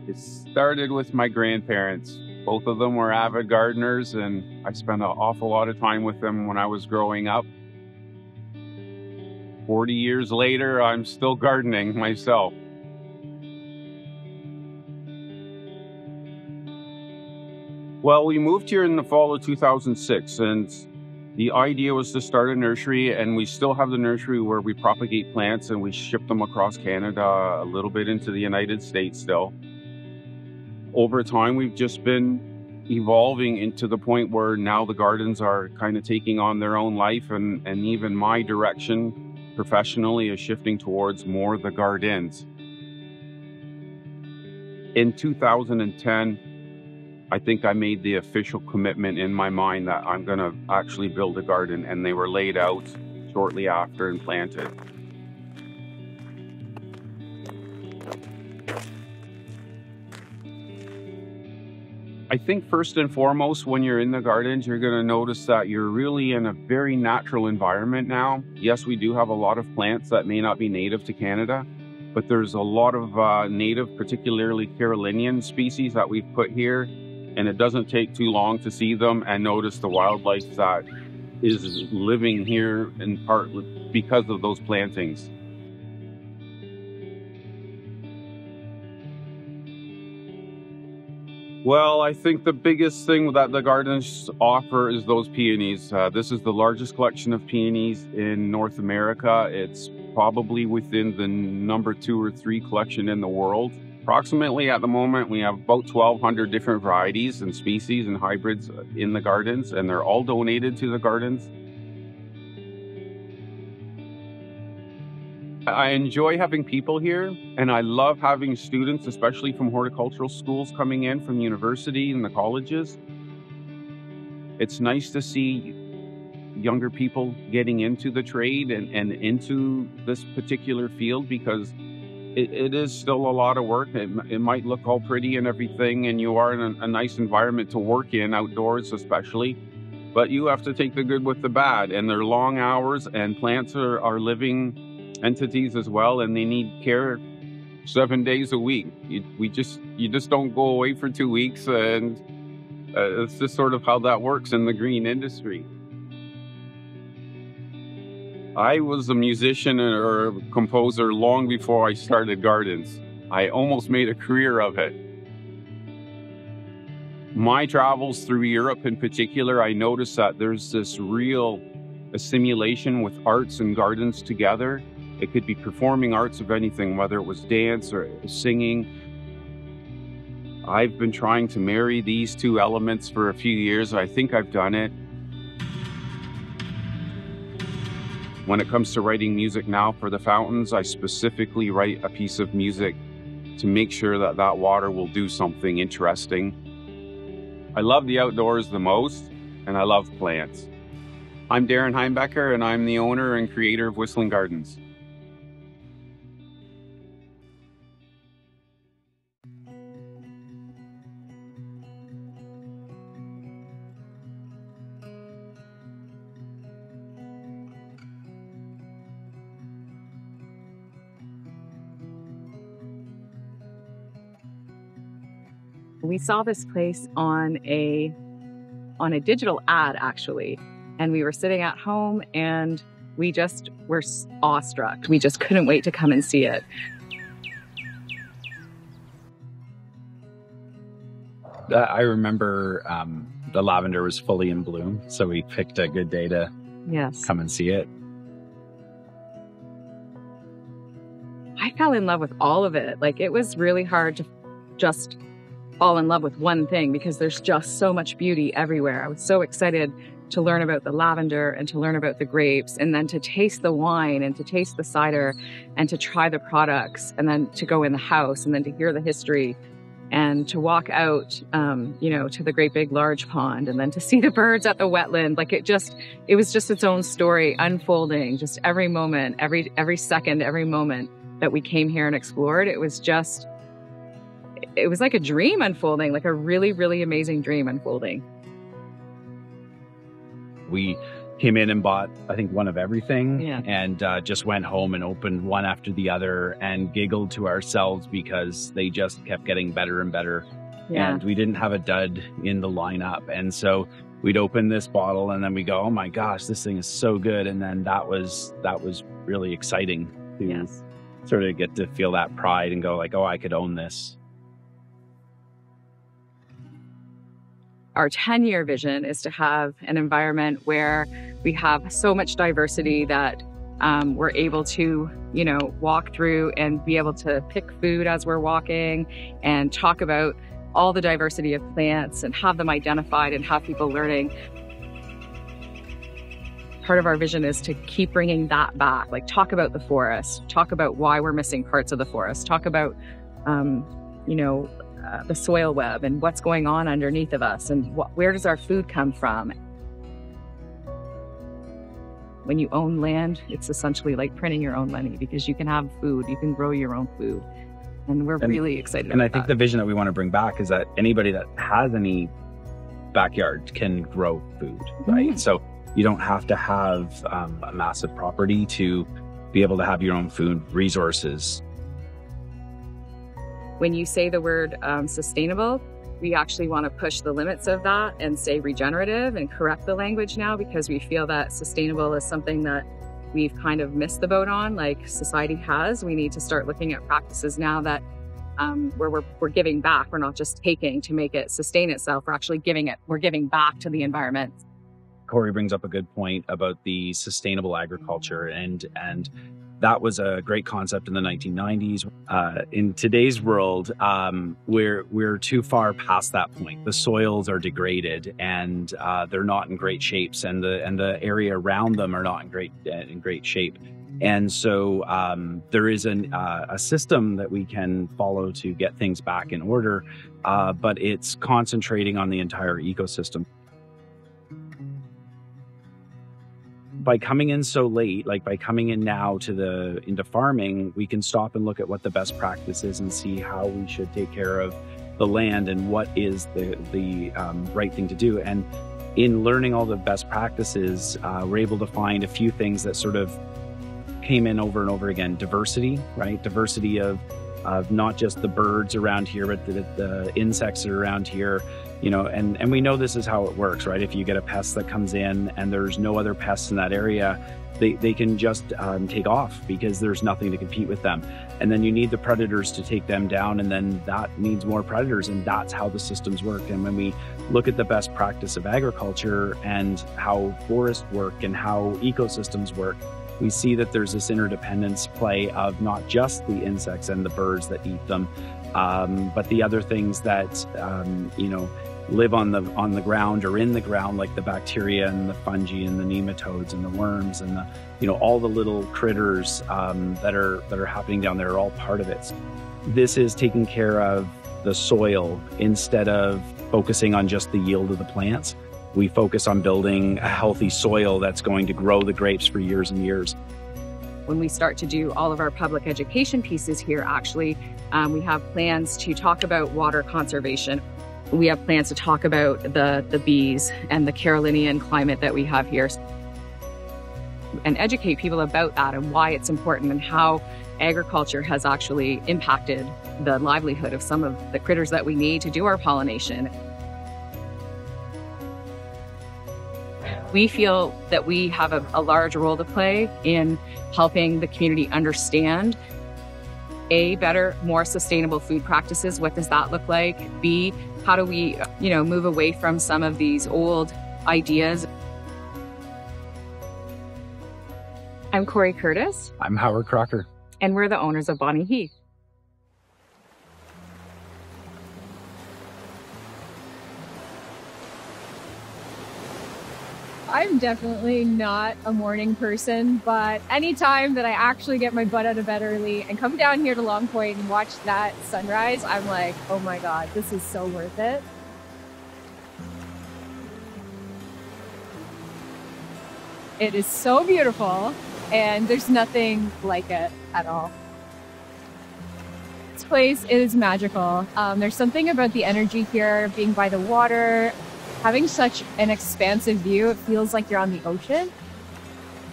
It started with my grandparents. Both of them were avid gardeners, and I spent an awful lot of time with them when I was growing up. 40 years later, I'm still gardening myself. Well, we moved here in the fall of 2006, and the idea was to start a nursery, and we still have the nursery where we propagate plants and we ship them across Canada, a little bit into the United States still. Over time, we've just been evolving into the point where now the gardens are kind of taking on their own life, and even my direction professionally is shifting towards more the gardens. In 2010, I think I made the official commitment in my mind that I'm going to actually build a garden, and they were laid out shortly after and planted. I think first and foremost, when you're in the gardens, you're going to notice that you're really in a very natural environment now. Yes, we do have a lot of plants that may not be native to Canada, but there's a lot of native, particularly Carolinian species that we've put here. And it doesn't take too long to see them and notice the wildlife that is living here in part because of those plantings. Well, I think the biggest thing that the gardens offer is those peonies. This is the largest collection of peonies in North America. It's probably within the number 2 or 3 collection in the world. Approximately at the moment, we have about 1,200 different varieties and species and hybrids in the gardens, and they're all donated to the gardens. I enjoy having people here, and I love having students, especially from horticultural schools, coming in from university and the colleges. It's nice to see younger people getting into the trade and into this particular field, because it is still a lot of work. It might look all pretty and everything, and you are in a nice environment to work in, outdoors especially, but you have to take the good with the bad, and they're long hours, and plants are living entities as well, and they need care 7 days a week. You just don't go away for 2 weeks, and it's just sort of how that works in the green industry. I was a musician or a composer long before I started gardens. I almost made a career of it. My travels through Europe in particular, I noticed that there's this real assimilation with arts and gardens together. It could be performing arts of anything, whether it was dance or singing. I've been trying to marry these two elements for a few years. I think I've done it. When it comes to writing music now for the fountains, I specifically write a piece of music to make sure that that water will do something interesting. I love the outdoors the most, and I love plants. I'm Darren Heimbecker, and I'm the owner and creator of Whistling Gardens. We saw this place on a digital ad, actually, and we were sitting at home and we just were awestruck. We just couldn't wait to come and see it. I remember the lavender was fully in bloom, so we picked a good day to come and see it. I fell in love with all of it. Like, it was really hard to just fall in love with one thing because there's just so much beauty everywhere. I was so excited to learn about the lavender and to learn about the grapes, and then to taste the wine and to taste the cider and to try the products, and then to go in the house and then to hear the history and to walk out, to the great big large pond, and then to see the birds at the wetland. Like, it was just its own story unfolding, just every moment, every second, every moment that we came here and explored. It was like a dream unfolding, like a really, really amazing dream unfolding. We came in and bought, I think, one of everything, and just went home and opened one after the other and giggled to ourselves because they just kept getting better and better. And we didn't have a dud in the lineup. And so we'd open this bottle and then we go, oh my gosh, this thing is so good. And then that was really exciting to sort of get to feel that pride and go like, oh, I could own this. Our 10-year vision is to have an environment where we have so much diversity that we're able to, walk through and be able to pick food as we're walking and talk about all the diversity of plants and have them identified and have people learning. Part of our vision is to keep bringing that back, like talk about the forest, talk about why we're missing parts of the forest, talk about, the soil web and what's going on underneath of us and where does our food come from. When you own land, it's essentially like printing your own money because you can have food, you can grow your own food. And we're really excited about that. And I think the vision that we want to bring back is that anybody that has any backyard can grow food, right? So you don't have to have a massive property to be able to have your own food resources. When you say the word sustainable, we actually want to push the limits of that and say regenerative and correct the language now because we feel that sustainable is something that we've kind of missed the boat on, like society has. We need to start looking at practices now that where we're giving back. We're not just taking to make it sustain itself. We're actually we're giving back to the environment. Corey brings up a good point about the sustainable agriculture, and that was a great concept in the 1990s. In today's world, we're too far past that point. The soils are degraded, and they're not in great shapes, and the area around them are not in great shape. And so there is a system that we can follow to get things back in order, but it's concentrating on the entire ecosystem. By coming in so late, like by coming in now into farming, we can stop and look at what the best practice is and see how we should take care of the land and what is the right thing to do. And in learning all the best practices, we're able to find a few things that sort of came in over and over again. Diversity, right? Diversity of not just the birds around here, but the insects that are around here. And we know this is how it works, right? If you get a pest that comes in and there's no other pests in that area, they can just take off because there's nothing to compete with them. And then you need the predators to take them down, and then that needs more predators, and that's how the systems work. And when we look at the best practice of agriculture and how forests work and how ecosystems work, we see that there's this interdependence play of not just the insects and the birds that eat them, but the other things that, live on the ground or in the ground, like the bacteria and the fungi and the nematodes and the worms and all the little critters that are happening down there are all part of it. This is taking care of the soil instead of focusing on just the yield of the plants. We focus on building a healthy soil that's going to grow the grapes for years and years. When we start to do all of our public education pieces here, actually, we have plans to talk about water conservation. We have plans to talk about the bees and the Carolinian climate that we have here and educate people about that and why it's important and how agriculture has actually impacted the livelihood of some of the critters that we need to do our pollination. We feel that we have a large role to play in helping the community understand better, more sustainable food practices. What does that look like? B, how do we, move away from some of these old ideas? I'm Corey Curtis. I'm Howard Crocker. And we're the owners of Bonnieheath. I'm definitely not a morning person, but anytime that I actually get my butt out of bed early and come down here to Long Point and watch that sunrise, I'm like, oh my God, this is so worth it. It is so beautiful, and there's nothing like it at all. This place is magical. There's something about the energy here, being by the water, having such an expansive view, it feels like you're on the ocean.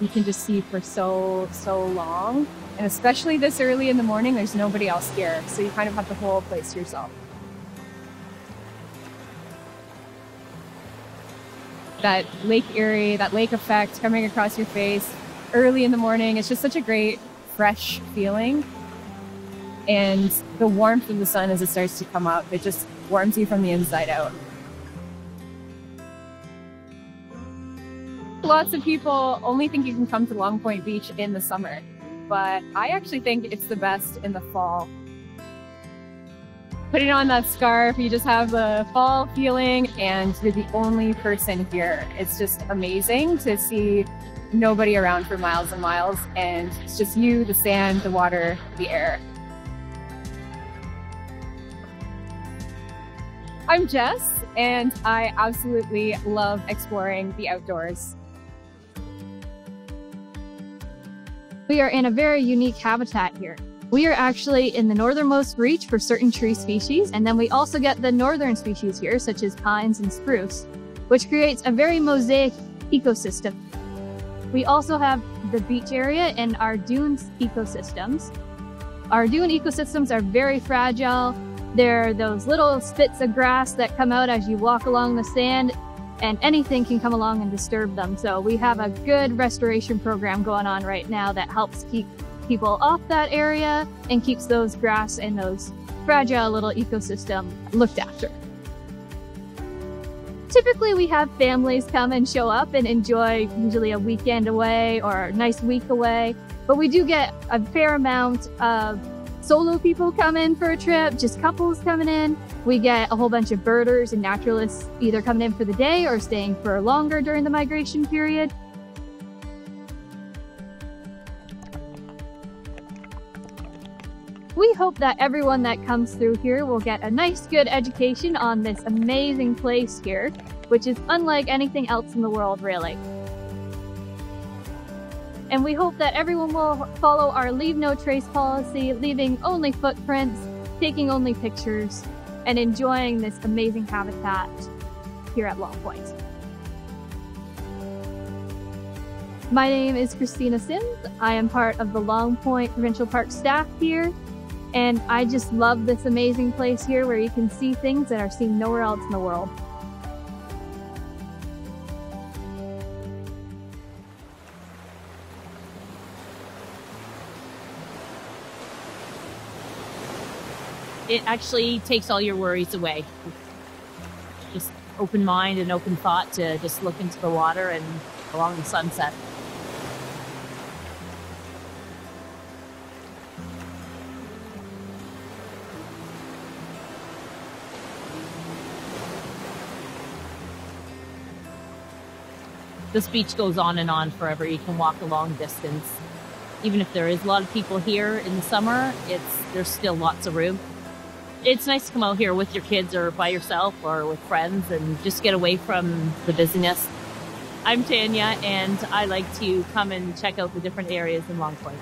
You can just see for so long. And especially this early in the morning, there's nobody else here. So you kind of have the whole place to yourself. That Lake Erie, that lake effect coming across your face early in the morning, it's just such a great, fresh feeling. And the warmth of the sun as it starts to come up, it just warms you from the inside out. Lots of people only think you can come to Long Point Beach in the summer, but I actually think it's the best in the fall. Putting on that scarf, you just have the fall feeling, and you're the only person here. It's just amazing to see nobody around for miles and miles, and it's just you, the sand, the water, the air. I'm Jess, and I absolutely love exploring the outdoors. We are in a very unique habitat here. We are actually in the northernmost reach for certain tree species, and then we also get the northern species here, such as pines and spruce, which creates a very mosaic ecosystem. We also have the beach area and our dunes ecosystems. Our dune ecosystems are very fragile. They're those little spits of grass that come out as you walk along the sand, and anything can come along and disturb them. So we have a good restoration program going on right now that helps keep people off that area and keeps those grass and those fragile little ecosystem looked after. Typically we have families come and show up and enjoy usually a weekend away or a nice week away, but we do get a fair amount of solo people come in for a trip, just couples coming in. We get a whole bunch of birders and naturalists either coming in for the day or staying for longer during the migration period. We hope that everyone that comes through here will get a nice, good education on this amazing place here, which is unlike anything else in the world, really. And we hope that everyone will follow our leave no trace policy, leaving only footprints, taking only pictures, and enjoying this amazing habitat here at Long Point. My name is Christina Sims. I am part of the Long Point Provincial Park staff here, and I just love this amazing place here where you can see things that are seen nowhere else in the world. It actually takes all your worries away. Just open mind and open thought to just look into the water and along the sunset. This beach goes on and on forever. You can walk a long distance. Even if there is a lot of people here in the summer, there's still lots of room. It's nice to come out here with your kids or by yourself or with friends and just get away from the busyness. I'm Tanya, and I like to come and check out the different areas in Long Point.